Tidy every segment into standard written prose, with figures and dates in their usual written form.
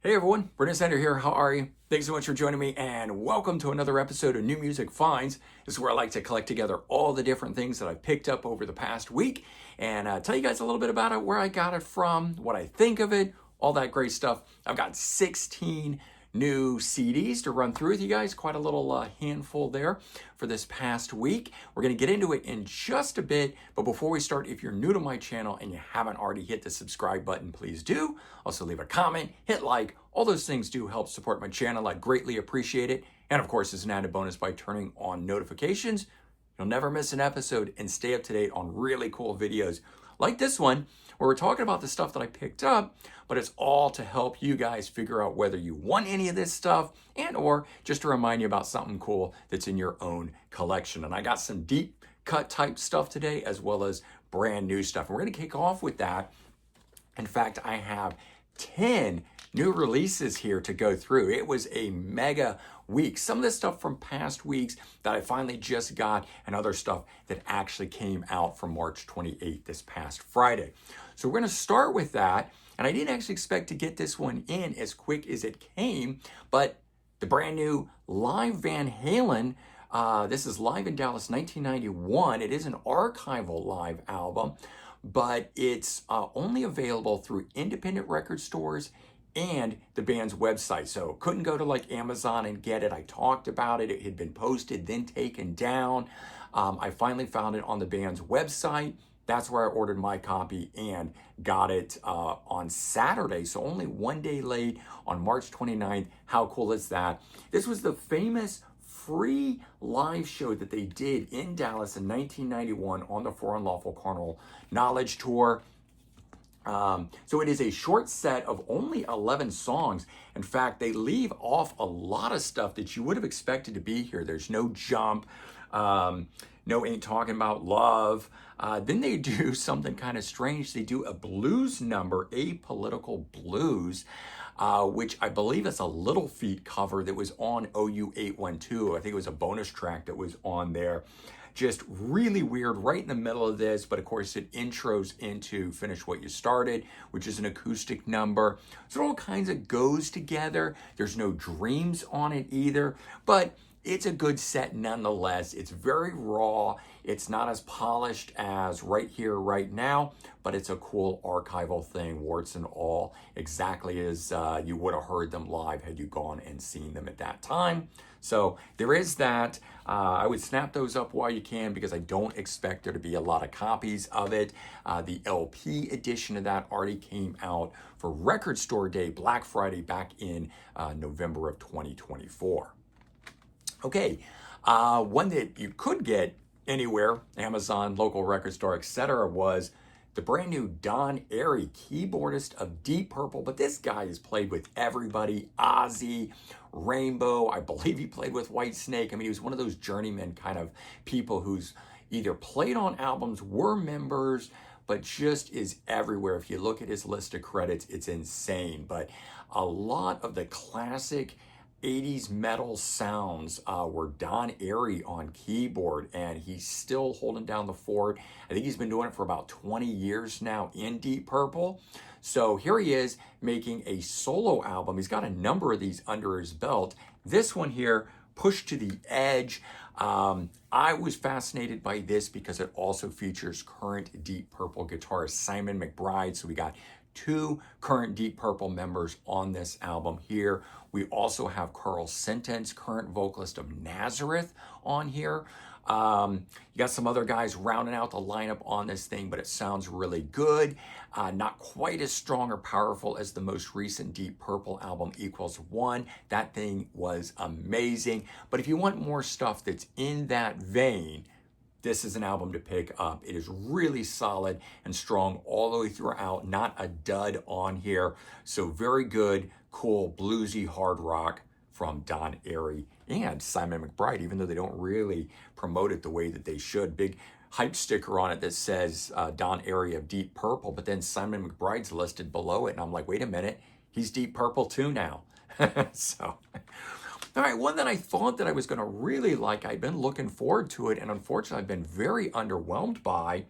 Hey everyone, Brendan Sander here. How are you? Thanks so much for joining me and welcome to another episode of New Music Finds. This is where I like to collect together all the different things that I've picked up over the past week and tell you guys a little bit about it, where I got it from, what I think of it, all that great stuff. I've got 16 new CDs to run through with you guys, quite a little handful there for this past week. We're going to get into it in just a bit, but before we start, if you're new to my channel and you haven't already hit the subscribe button, please do. Also leave a comment, hit like, all those things do help support my channel. I greatly appreciate it. And of course, as an added bonus, by turning on notifications, you'll never miss an episode and stay up to date on really cool videos like this one, where we're talking about the stuff that I picked up, but it's all to help you guys figure out whether you want any of this stuff and or just to remind you about something cool that's in your own collection. And I got some deep cut type stuff today as well as brand new stuff. And we're going to kick off with that. In fact, I have 10 new releases here to go through. It was a mega week. Some of this stuff from past weeks that I finally just got, and other stuff that actually came out from March 28th, this past Friday. So we're going to start with that. And I didn't actually expect to get this one in as quick as it came, but the brand new live Van Halen, this is Live in Dallas 1991. It is an archival live album, but it's only available through independent record stores and the band's website. So couldn't go to like Amazon and get it. I talked about it. It had been posted, then taken down. I finally found it on the band's website. That's where I ordered my copy and got it on Saturday. So only one day late on March 29th. How cool is that? This was the famous free live show that they did in Dallas in 1991 on the For Unlawful Carnal Knowledge Tour. So it is a short set of only 11 songs. In fact, they leave off a lot of stuff that you would have expected to be here. There's no Jump, no Ain't Talking About Love. Then they do something kind of strange. They do a blues number, Apolitical Blues, which I believe is a Little Feat cover that was on OU 812. I think it was a bonus track that was on there. Just really weird right in the middle of this, but of course it intros into Finish What You Started, which is an acoustic number. So it all kinds of goes together. There's no Dreams on it either, but it's a good set nonetheless. It's very raw. It's not as polished as Right Here, Right Now, but it's a cool archival thing, warts and all, exactly as you would have heard them live had you gone and seen them at that time. So there is that. I would snap those up while you can because I don't expect there to be a lot of copies of it. The LP edition of that already came out for Record Store Day, Black Friday, back in November of 2024. Okay, one that you could get anywhere, Amazon, local record store, etc., was the brand new Don Airey, keyboardist of Deep Purple. But this guy has played with everybody, Ozzy, Rainbow. I believe he played with Whitesnake. I mean, he was one of those journeyman kind of people who's either played on albums, were members, but just is everywhere. If you look at his list of credits, it's insane. But a lot of the classic 80s metal sounds were Don Airey on keyboard, and he's still holding down the fort. I think he's been doing it for about 20 years now in Deep Purple. So here he is making a solo album. He's got a number of these under his belt. This one here, Push to the Edge. I was fascinated by this because it also features current Deep Purple guitarist Simon McBride. So we got two current Deep Purple members on this album here. We also have Carl Sentence, current vocalist of Nazareth, on here. You got some other guys rounding out the lineup on this thing, but it sounds really good. Not quite as strong or powerful as the most recent Deep Purple album, Equals One. That thing was amazing. But if you want more stuff that's in that vein, this is an album to pick up. It is really solid and strong all the way throughout, not a dud on here. So very good, cool, bluesy hard rock from Don Airey and Simon McBride, even though they don't really promote it the way that they should. Big hype sticker on it that says Don Airey of Deep Purple, but then Simon McBride's listed below it. And I'm like, wait a minute, he's Deep Purple too now. So All right, one that I thought that I was going to really like, I'd been looking forward to it, and unfortunately I've been very underwhelmed by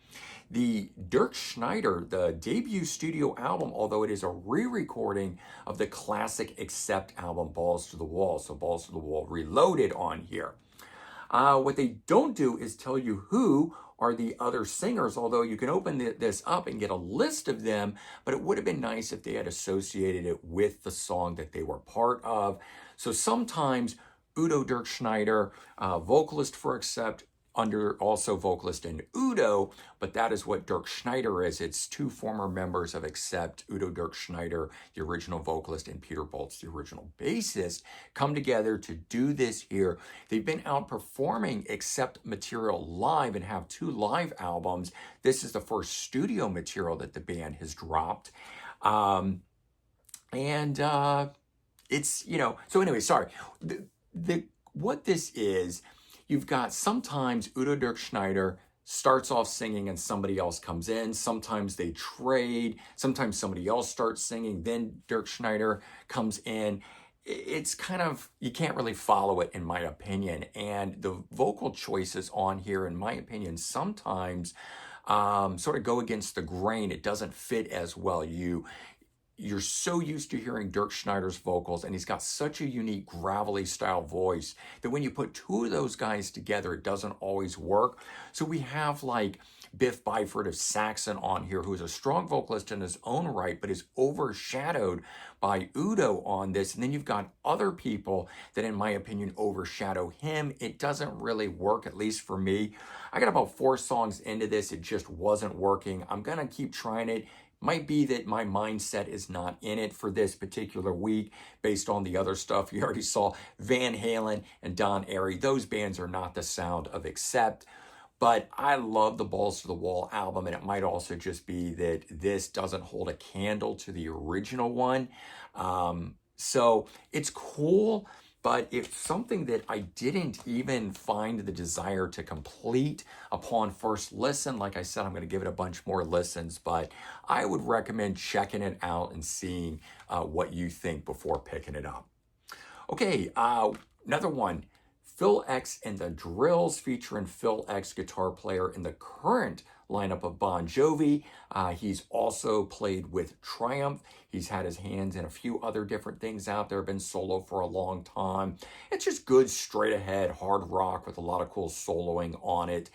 the Dirk Schneider, the debut studio album, although it is a re-recording of the classic Accept album, Balls to the Wall. So Balls to the Wall Reloaded on here. What they don't do is tell you who are the other singers, although you can open this up and get a list of them, but it would have been nice if they had associated it with the song that they were part of. So sometimes Udo Dirk Schneider, vocalist for Accept, under also vocalist in Udo, but that is what Dirk Schneider is. It's two former members of Accept, Udo Dirk Schneider, the original vocalist, and Peter Boltz, the original bassist, come together to do this here. They've been out performing Accept material live and have 2 live albums. This is the first studio material that the band has dropped. It's, so anyway, sorry. What this is, you've got sometimes Udo Dirk Schneider starts off singing and somebody else comes in. Sometimes they trade. Sometimes somebody else starts singing, then Dirk Schneider comes in. It's kind of, you can't really follow it, in my opinion. And the vocal choices on here, in my opinion, sometimes sort of go against the grain. It doesn't fit as well. You're so used to hearing Dirk Schneider's vocals, and he's got such a unique gravelly style voice that when you put 2 of those guys together, it doesn't always work. So we have like Biff Byford of Saxon on here, who is a strong vocalist in his own right, but is overshadowed by Udo on this. And then you've got other people that, in my opinion, overshadow him. It doesn't really work, at least for me. I got about 4 songs into this. It just wasn't working. I'm going to keep trying it. Might be that my mindset is not in it for this particular week based on the other stuff. You already saw Van Halen and Don Airey. Those bands are not the sound of Accept. But I love the Balls to the Wall album, and it might also just be that this doesn't hold a candle to the original one. So it's cool, but it's something that I didn't even find the desire to complete upon first listen. Like I said, I'm going to give it a bunch more listens, but I would recommend checking it out and seeing what you think before picking it up. Okay, another one. Phil X and the Drills, featuring Phil X, guitar player in the current lineup of Bon Jovi. He's also played with Triumph. He's had his hands in a few other different things out there, been solo for a long time. It's just good, straight ahead, hard rock with a lot of cool soloing on it.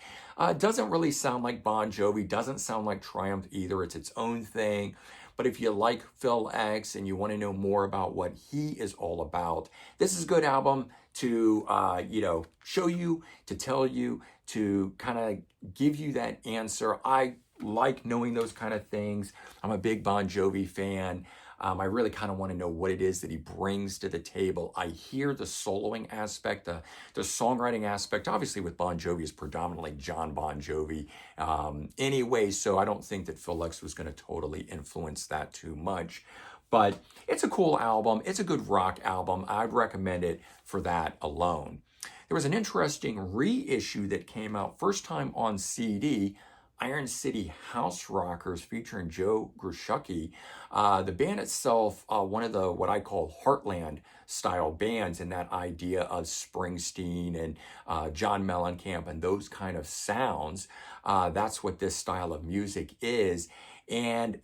Doesn't really sound like Bon Jovi, doesn't sound like Triumph either. It's its own thing. But if you like Phil X and you want to know more about what he is all about, this is a good album to, show you, to tell you, to kind of give you that answer. I like knowing those kind of things. I'm a big Bon Jovi fan. I really kind of want to know what it is that he brings to the table. I hear the soloing aspect, the songwriting aspect. Obviously, with Bon Jovi is predominantly John Bon Jovi anyway, so I don't think that Phil X was going to totally influence that too much. But it's a cool album. It's a good rock album. I'd recommend it for that alone. There was an interesting reissue that came out first time on CD, Iron City House Rockers featuring Joe Gruschucki. The band itself, one of the what I call Heartland style bands, in that idea of Springsteen and John Mellencamp and those kind of sounds. That's what this style of music is. And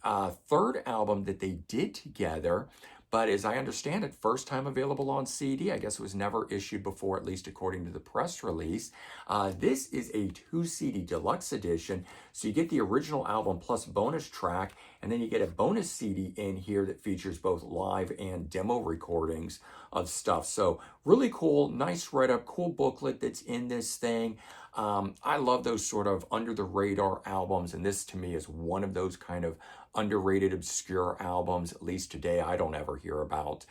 third album that they did together, but as I understand it, first time available on CD. I guess it was never issued before, at least according to the press release. This is a 2 CD deluxe edition. So you get the original album plus bonus track, and then you get a bonus CD in here that features both live and demo recordings of stuff. So really cool, nice write-up, cool booklet that's in this thing. I love those sort of under the radar albums, and this to me is one of those kind of underrated, obscure albums. At least today, I don't ever hear about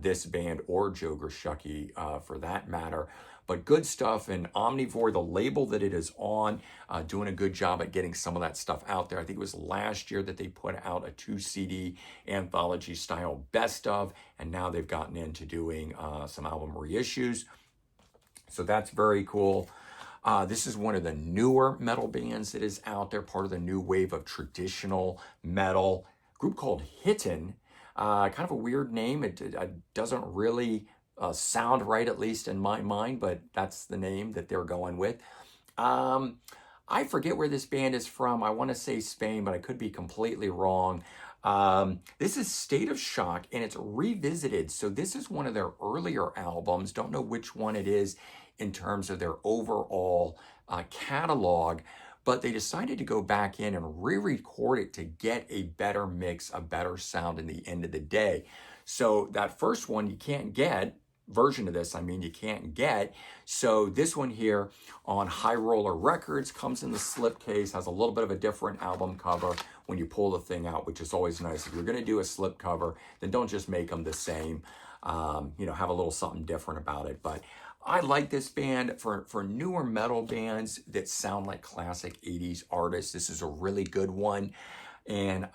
this band or Joe Gruschuki for that matter. But good stuff, and Omnivore, the label that it is on, doing a good job at getting some of that stuff out there. I think it was last year that they put out a 2 CD anthology style best of, and now they've gotten into doing some album reissues. So that's very cool. This is one of the newer metal bands that is out there, part of the new wave of traditional metal. A group called Hitten, kind of a weird name. It doesn't really sound right, at least in my mind, but that's the name that they're going with. Um, I forget where this band is from. I want to say Spain, but I could be completely wrong. This is State of Shock, and it's revisited. So this is one of their earlier albums. Don't know which one it is in terms of their overall catalog, but they decided to go back in and re-record it to get a better mix, a better sound in the end of the day. So that first one you can't get, version of this, I mean, you can't get. So this one here on High Roller Records comes in the slipcase, has a little bit of a different album cover when you pull the thing out, which is always nice. If you're going to do a slip cover, then don't just make them the same. Have a little something different about it. But I like this band for newer metal bands that sound like classic 80s artists. This is a really good one. And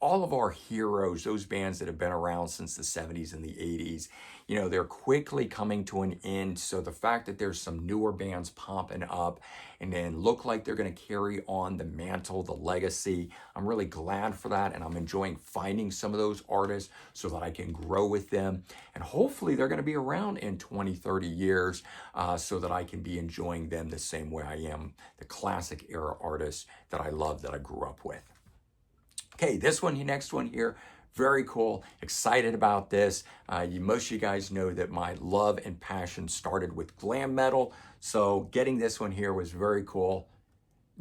all of our heroes, those bands that have been around since the 70s and the 80s, they're quickly coming to an end. So the fact that there's some newer bands popping up and then look like they're going to carry on the mantle, the legacy, I'm really glad for that. And I'm enjoying finding some of those artists so that I can grow with them. And hopefully they're going to be around in 20, 30 years so that I can be enjoying them the same way I am the classic era artists that I love, that I grew up with. Okay, next one here, very cool. Excited about this. Most of you guys know that my love and passion started with glam metal, so getting this one here was very cool.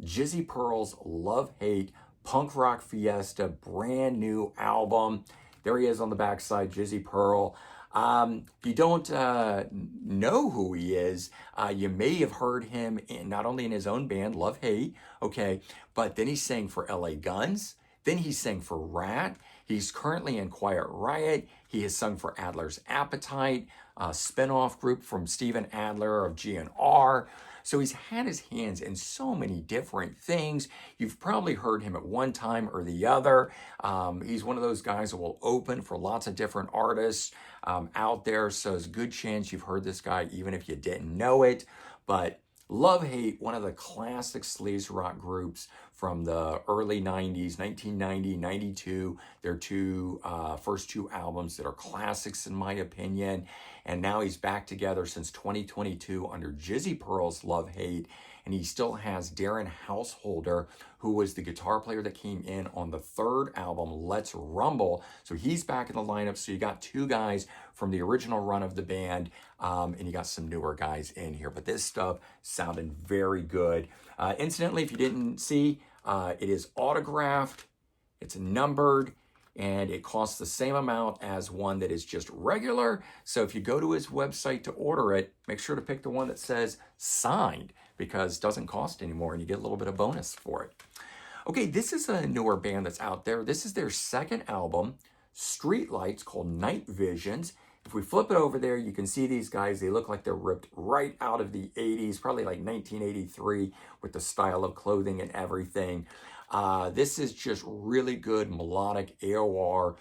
Jizzy Pearl's Love Hate Punk Rock Fiesta, brand new album. There he is on the backside, Jizzy Pearl. If you don't know who he is, you may have heard him not only in his own band, Love Hate, okay, but then he sang for LA Guns. Then he sang for Rat. He's currently in Quiet Riot. He has sung for Adler's Appetite, a spinoff group from Steven Adler of GNR. So he's had his hands in so many different things. You've probably heard him at one time or the other. He's one of those guys that will open for lots of different artists out there. So it's a good chance you've heard this guy even if you didn't know it. But Love Hate, one of the classic sleaze rock groups from the early 90s, 1990, 92. Their first two albums that are classics in my opinion. And now he's back together since 2022 under Jizzy Pearl's Love Hate. And he still has Darren Householder, who was the guitar player that came in on the third album, Let's Rumble. So he's back in the lineup. So you got two guys from the original run of the band, and you got some newer guys in here. But this stuff sounding very good. Incidentally, if you didn't see, it is autographed, it's numbered, and it costs the same amount as one that is just regular. So if you go to his website to order it, make sure to pick the one that says signed, because it doesn't cost anymore and you get a little bit of bonus for it. Okay, this is a newer band that's out there. This is their second album, Streetlights, called Night Visions. If we flip it over there, you can see these guys. They look like they're ripped right out of the 80s, probably like 1983 with the style of clothing and everything. This is just really good melodic AOR,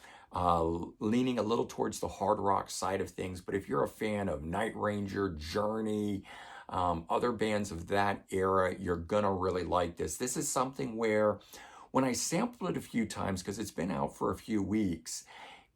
leaning a little towards the hard rock side of things. But if you're a fan of Night Ranger, Journey, other bands of that era, you're gonna really like this. This is something where when I sampled it a few times, because it's been out for a few weeks,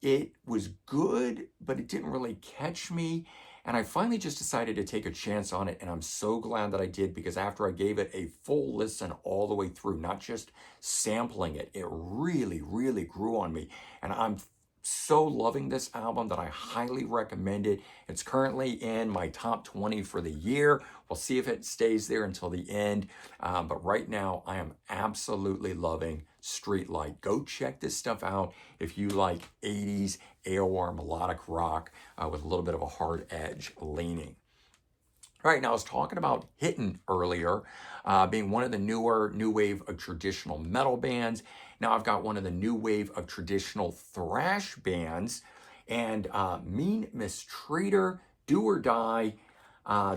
it was good, but it didn't really catch me. And I finally just decided to take a chance on it. And I'm so glad that I did, because after I gave it a full listen all the way through, not just sampling it, it really, really grew on me. And I'm so loving this album that I highly recommend it. It's currently in my top 20 for the year. We'll see if it stays there until the end. But right now, I am absolutely loving Streetlight. Go check this stuff out if you like 80s AOR melodic rock with a little bit of a hard edge leaning. All right, now I was talking about Hittin' earlier, being one of the newer new wave of traditional metal bands. Now I've got one of the new wave of traditional thrash bands, and Mean Mistreater, Do or Die.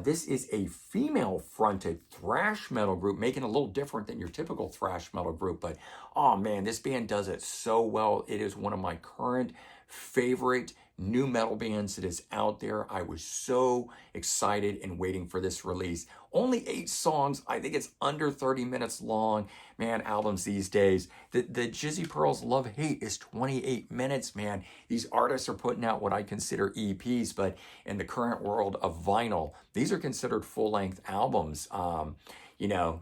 This is a female-fronted thrash metal group, making it a little different than your typical thrash metal group. But, oh man, this band does it so well. It is one of my current favorite new metal bands that is out there. I was so excited and waiting for this release. Only 8 songs. I think it's under 30 minutes long. Man, albums these days. The Jizzy Pearl's Love Hate is 28 minutes, man. These artists are putting out what I consider EPs, but in the current world of vinyl, these are considered full-length albums.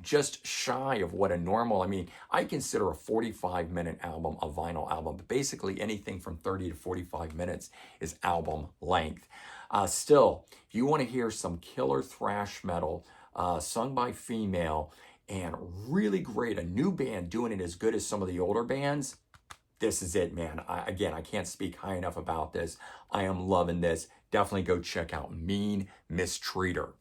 Just shy of what a normal, I consider a 45-minute album a vinyl album, but basically anything from 30 to 45 minutes is album length. Still, if you want to hear some killer thrash metal sung by female and really great, a new band doing it as good as some of the older bands, this is it, man. I can't speak high enough about this. I am loving this. Definitely go check out Mean Mistreater.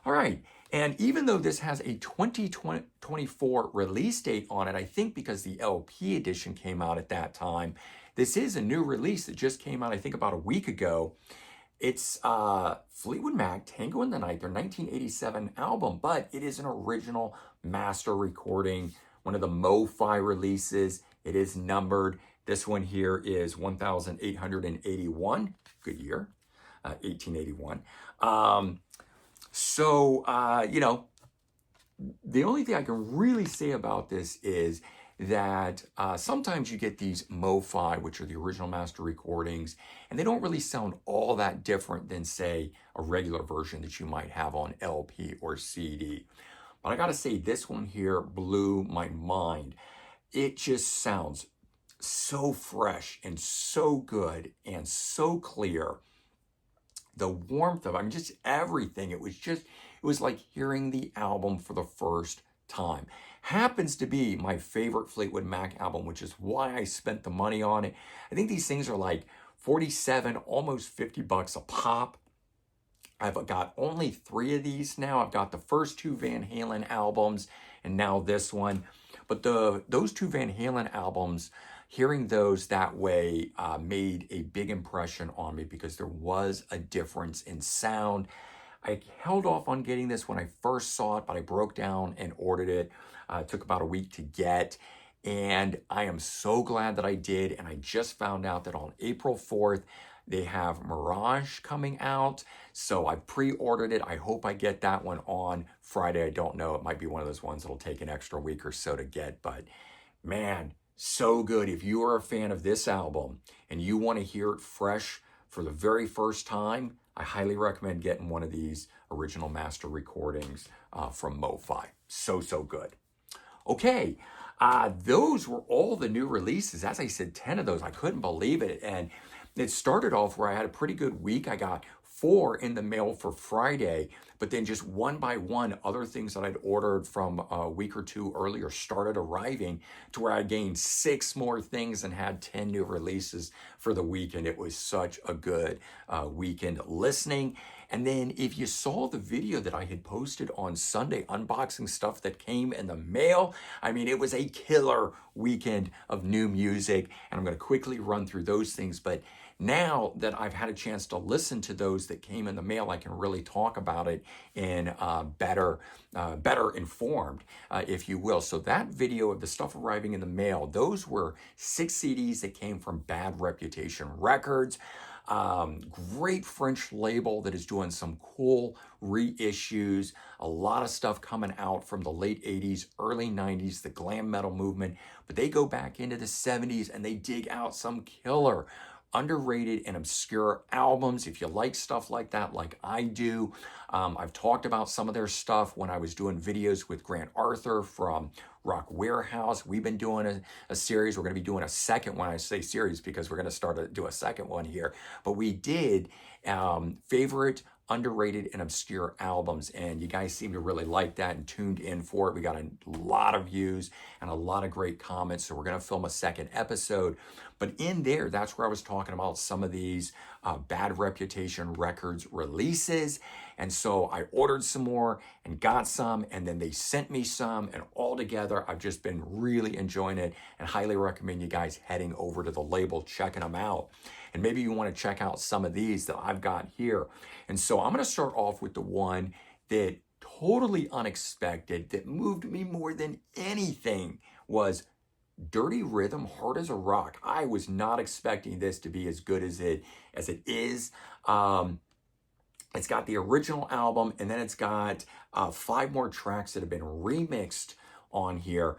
All right. And even though this has a 2024 release date on it, I think because the LP edition came out at that time, this is a new release that just came out, I think, about a week ago. It's Fleetwood Mac, Tango in the Night, their 1987 album, but it is an original master recording, one of the Mo-Fi releases. It is numbered. This one here is 1881. Good year, 1881. The only thing I can really say about this is that sometimes you get these Mo-Fi, which are the original master recordings, and they don't really sound all that different than, say, a regular version that you might have on LP or CD. But I gotta say, this one here blew my mind. It just sounds so fresh and so good and so clear. The warmth of, just everything. It was like hearing the album for the first time. Happens to be my favorite Fleetwood Mac album, which is why I spent the money on it. I think these things are like 47, almost $50 a pop. I've got only 3 of these now. I've got the first 2 Van Halen albums and now this one. But those 2 Van Halen albums, hearing those that way made a big impression on me because there was a difference in sound. I held off on getting this when I first saw it, but I broke down and ordered it. It took about a week to get, and I am so glad that I did. And I just found out that on April 4th, they have Mirage coming out. So I pre-ordered it. I hope I get that one on Friday. I don't know. It might be one of those ones that'll take an extra week or so to get, but man, so good. If you are a fan of this album and you want to hear it fresh for the very first time, I highly recommend getting one of these original master recordings from Mo-Fi. So good. Okay, those were all the new releases. As I said, 10 of those. I couldn't believe it. And it started off where I had a pretty good week. I got 4 in the mail for Friday, but then just one by one, other things that I'd ordered from a week or 2 earlier started arriving to where I gained 6 more things and had 10 new releases for the weekend. It was such a good weekend listening. And then if you saw the video that I had posted on Sunday unboxing stuff that came in the mail, it was a killer weekend of new music. And I'm going to quickly run through those things. But now that I've had a chance to listen to those that came in the mail, I can really talk about it in better informed, if you will. So that video of the stuff arriving in the mail, those were 6 CDs that came from Bad Reputation Records. Great French label that is doing some cool reissues. A lot of stuff coming out from the late 80s, early 90s, the glam metal movement. But they go back into the 70s and they dig out some killer, underrated and obscure albums. If you like stuff like that, like I do, I've talked about some of their stuff when I was doing videos with Grant Arthur from Rock Warehouse. We've been doing a series. We're going to be doing a second one. I say series because we're going to start to do a second one here. But we did favorite, underrated, and obscure albums. And you guys seem to really like that and tuned in for it. We got a lot of views and a lot of great comments. So we're going to film a second episode. But in there, that's where I was talking about some of these Bad Reputation Records releases. And so I ordered some more and got some, and then they sent me some, and all together, I've just been really enjoying it and highly recommend you guys heading over to the label, checking them out. And maybe you want to check out some of these that I've got here. And so I'm going to start off with the one that totally unexpected, that moved me more than anything, was Dirty Rhythm, Hard as a Rock. I was not expecting this to be as good as it is. It's got the original album, and then it's got 5 more tracks that have been remixed on here.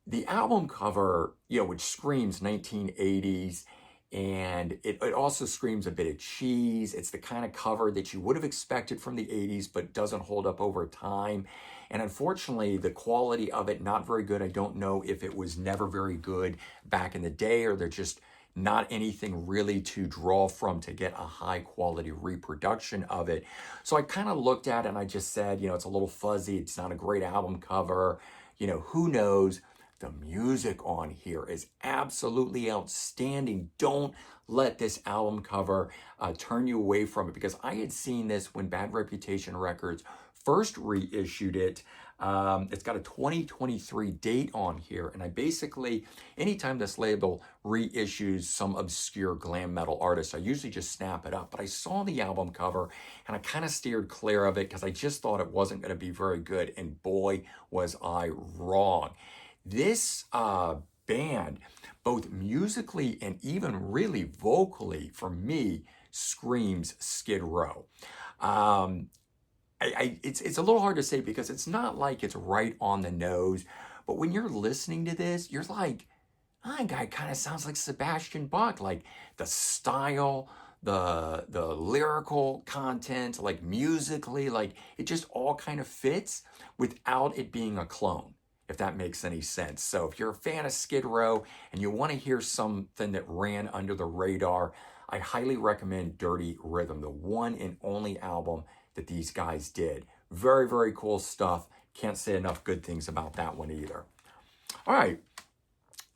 The album cover, which screams 1980s, and it also screams a bit of cheese. It's the kind of cover that you would have expected from the 80s, but doesn't hold up over time. And unfortunately, the quality of it, not very good. I don't know if it was never very good back in the day, or they're just not anything really to draw from to get a high quality reproduction of it. So I kind of looked at it and I just said, it's a little fuzzy. It's not a great album cover. Who knows? The music on here is absolutely outstanding. Don't let this album cover turn you away from it, because I had seen this when Bad Reputation Records first reissued it. It's got a 2023 date on here, and I basically, anytime this label reissues some obscure glam metal artist, I usually just snap it up. But I saw the album cover and I kind of steered clear of it because I just thought it wasn't going to be very good, and boy, was I wrong. This band, both musically and even really vocally, for me, screams Skid Row. It's a little hard to say because it's not like it's right on the nose, but when you're listening to this, you're like, that guy kind of sounds like Sebastian Bach, like the style, the lyrical content, like musically, like it just all kind of fits without it being a clone, if that makes any sense. So if you're a fan of Skid Row and you want to hear something that ran under the radar, I highly recommend Dirty Rhythm, the one and only album that these guys did. Very, very cool stuff. Can't say enough good things about that one either. All right.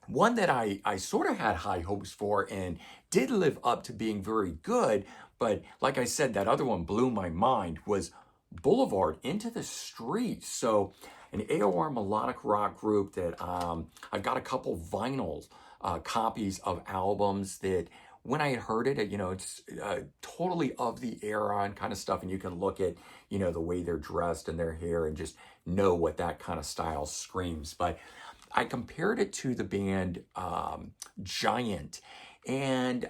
One that I sort of had high hopes for and did live up to being very good, but like I said, that other one blew my mind, was Boulevard, Into the Streets. So an AOR melodic rock group that I've got a couple vinyls, copies of albums that when I had heard it, it's totally of the era and kind of stuff. And you can look at, the way they're dressed and their hair and just know what that kind of style screams. But I compared it to the band Giant, and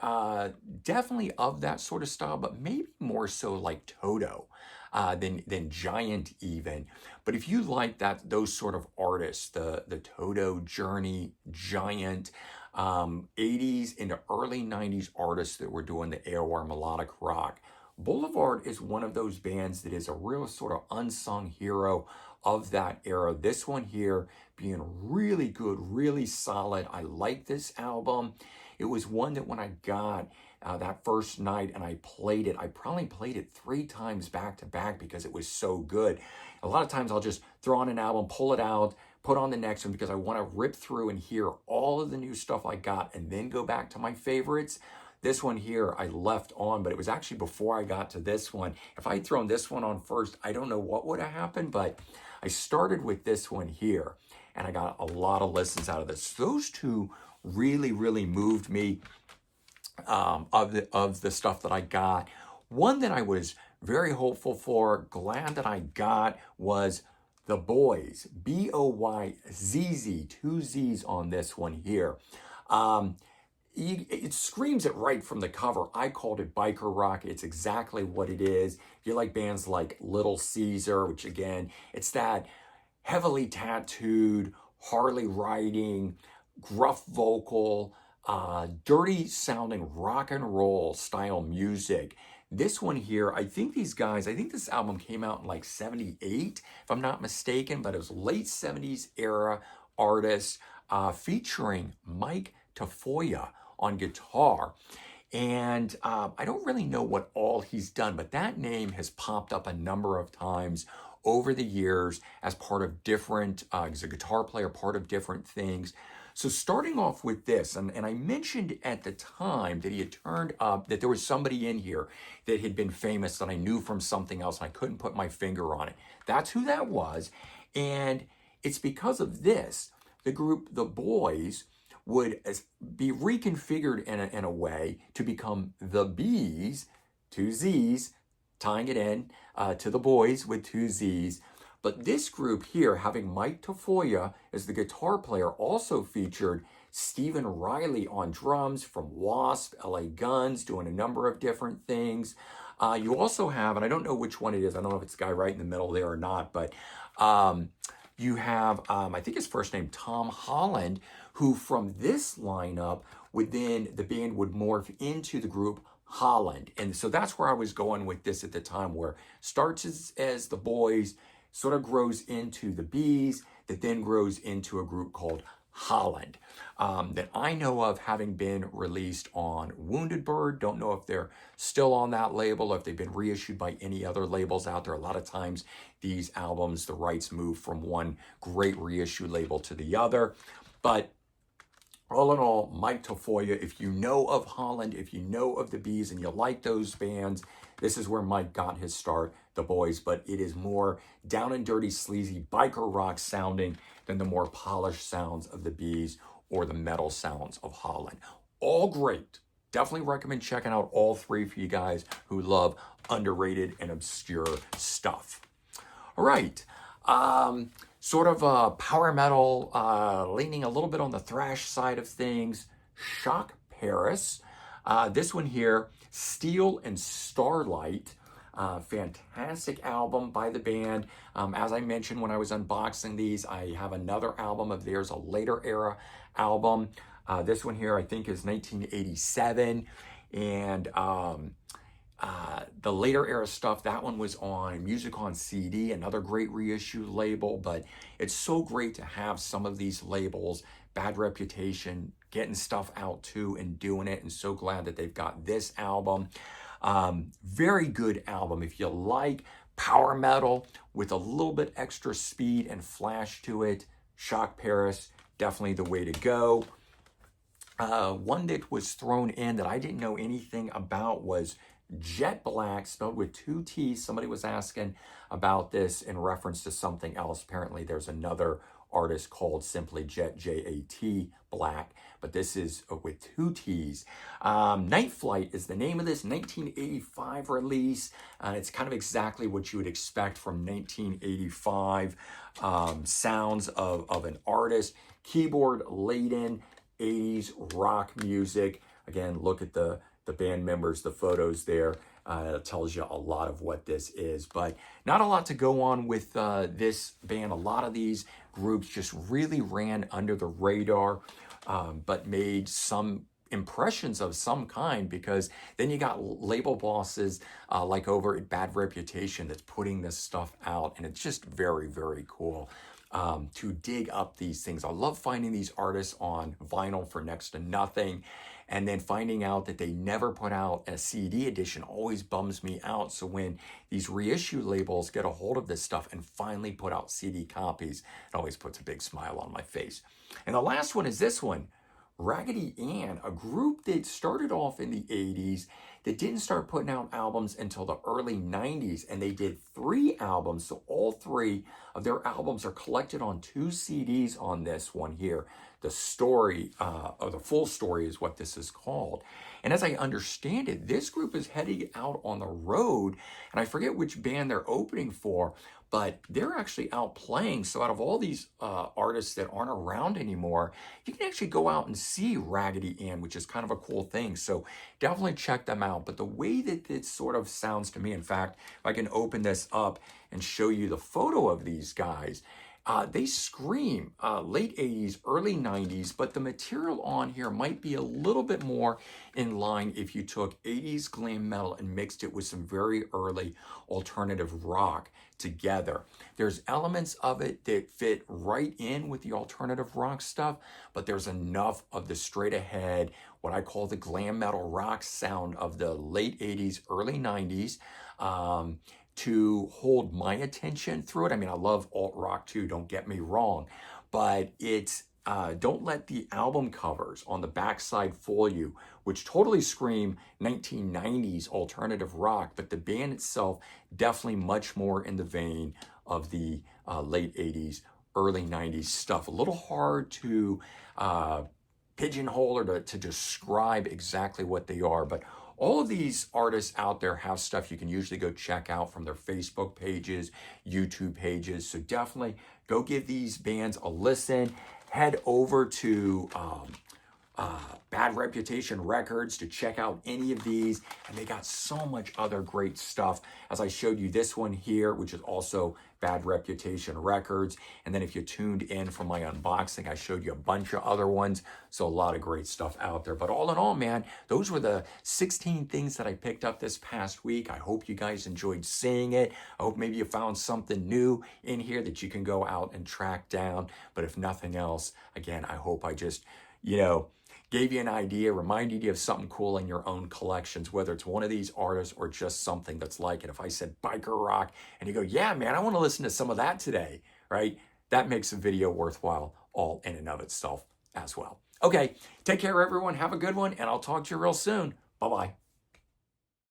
definitely of that sort of style, but maybe more so like Toto than Giant even. But if you like those sort of artists, the Toto, Journey, Giant, 80s into early 90s artists that were doing the AOR melodic rock, Boulevard is one of those bands that is a real sort of unsung hero of that era. This one here being really good, really solid. I like this album. It was one that when I got that first night and I played it, I probably played it 3 times back to back because it was so good. A lot of times I'll just throw on an album, pull it out, put on the next one because I want to rip through and hear all of the new stuff I got and then go back to my favorites. This one here I left on, but it was actually before I got to this one. If I'd thrown this one on first, I don't know what would have happened, but I started with this one here and I got a lot of listens out of this. Those two really, really moved me of the stuff that I got. One that I was very hopeful for, glad that I got, was The Boys, B-O-Y-Z-Z, 2 Z's on this one here. It screams it right from the cover. I called it biker rock. It's exactly what it is. If you like bands like Little Caesar, which again, it's that heavily tattooed, Harley riding, gruff vocal, dirty sounding rock and roll style music. This one here, I think this album came out in like 78, if I'm not mistaken, but it was late 70s era artists featuring Mike Tafoya on guitar. And I don't really know what all he's done, but that name has popped up a number of times over the years as part of different, he's a guitar player, part of different things. So starting off with this, and I mentioned at the time that he had turned up, that there was somebody in here that had been famous that I knew from something else, and I couldn't put my finger on it. That's who that was. And it's because of this, the group, The Boys, would be reconfigured in a way to become The Bees, 2 Z's, tying it in to The Boys with 2 Z's. But this group here, having Mike Tafoya as the guitar player, also featured Stephen Riley on drums from Wasp, LA Guns, doing a number of different things. You also have, and I don't know which one it is, I don't know if it's the guy right in the middle there or not, but you have, I think his first name, Tom Holland, who from this lineup the band would morph into the group Holland. And so that's where I was going with this at the time, where starts as the Boys, sort of grows into the Bees, that then grows into a group called Holland, that I know of having been released on Wounded Bird. Don't know if they're still on that label, if they've been reissued by any other labels out there. A lot of times these albums, the rights move from one great reissue label to the other. But all in all, Mike Tafoya, if you know of Holland, if you know of the Bees and you like those bands, this is where Mike got his start, the Boys, but it is more down and dirty, sleazy, biker rock sounding than the more polished sounds of the Bees or the metal sounds of Holland. All great. Definitely recommend checking out all three for you guys who love underrated and obscure stuff. All right. Sort of power metal, leaning a little bit on the thrash side of things. Shock Paris. This one here, Steel and Starlight. Fantastic album by the band. As I mentioned when I was unboxing these, I have another album of theirs, a later era album. This one here I think is 1987. And the later era stuff, that one was on Music on CD, another great reissue label. But it's so great to have some of these labels, Bad Reputation, getting stuff out too and doing it. And so glad that they've got this album. Very good album. If you like power metal with a little bit extra speed and flash to it, Shock Paris, definitely the way to go. One that was thrown in that I didn't know anything about was Jet Black, spelled with 2 T's. Somebody was asking about this in reference to something else. Apparently there's another artist called simply Jet, J-A-T, Black, but this is with 2 T's. Night Flight is the name of this 1985 release. It's kind of exactly what you would expect from 1985 sounds of an artist. Keyboard laden 80s rock music. Again, look at the band members, the photos there. It tells you a lot of what this is, but not a lot to go on with this band. A lot of these groups just really ran under the radar, but made some impressions of some kind, because then you got label bosses like over at Bad Reputation that's putting this stuff out, and it's just very, very cool to dig up these things. I love finding these artists on vinyl for next to nothing, and then finding out that they never put out a CD edition always bums me out. So when these reissue labels get a hold of this stuff and finally put out CD copies, it always puts a big smile on my face. And the last one is this one, Raggedy Ann, a group that started off in the 80s that didn't start putting out albums until the early 90s, and they did 3 albums. So all 3 of their albums are collected on 2 CDs on this one here. The story, or the full story is what this is called. And as I understand it, this group is heading out on the road, and I forget which band they're opening for, but they're actually out playing. So out of all these artists that aren't around anymore, you can actually go out and see Raggedy Ann, which is kind of a cool thing. So definitely check them out. But the way that it sort of sounds to me, in fact, if I can open this up and show you the photo of these guys, they scream late 80s, early 90s, but the material on here might be a little bit more in line if you took 80s glam metal and mixed it with some very early alternative rock together. There's elements of it that fit right in with the alternative rock stuff, but there's enough of the straight ahead, what I call the glam metal rock sound of the late 80s, early 90s, to hold my attention through it. I mean, I love alt rock too, don't get me wrong, but it's don't let the album covers on the backside fool you, which totally scream 1990s alternative rock, but the band itself definitely much more in the vein of the late 80s, early 90s stuff. A little hard to pigeonhole or to describe exactly what they are, but all of these artists out there have stuff you can usually go check out from their Facebook pages, YouTube pages. So definitely go give these bands a listen. Head over to Bad Reputation Records to check out any of these, and they got so much other great stuff. As I showed you this one here, which is also Bad Reputation Records, and then if you tuned in for my unboxing, I showed you a bunch of other ones, so a lot of great stuff out there. But all in all, man, those were the 16 things that I picked up this past week. I hope you guys enjoyed seeing it. I hope maybe you found something new in here that you can go out and track down. But if nothing else, again, I hope I just, gave you an idea, reminded you of something cool in your own collections, whether it's one of these artists or just something that's like it. If I said biker rock and you go, yeah, man, I want to listen to some of that today, right? That makes the video worthwhile all in and of itself as well. Okay, take care, everyone. Have a good one, and I'll talk to you real soon. Bye-bye.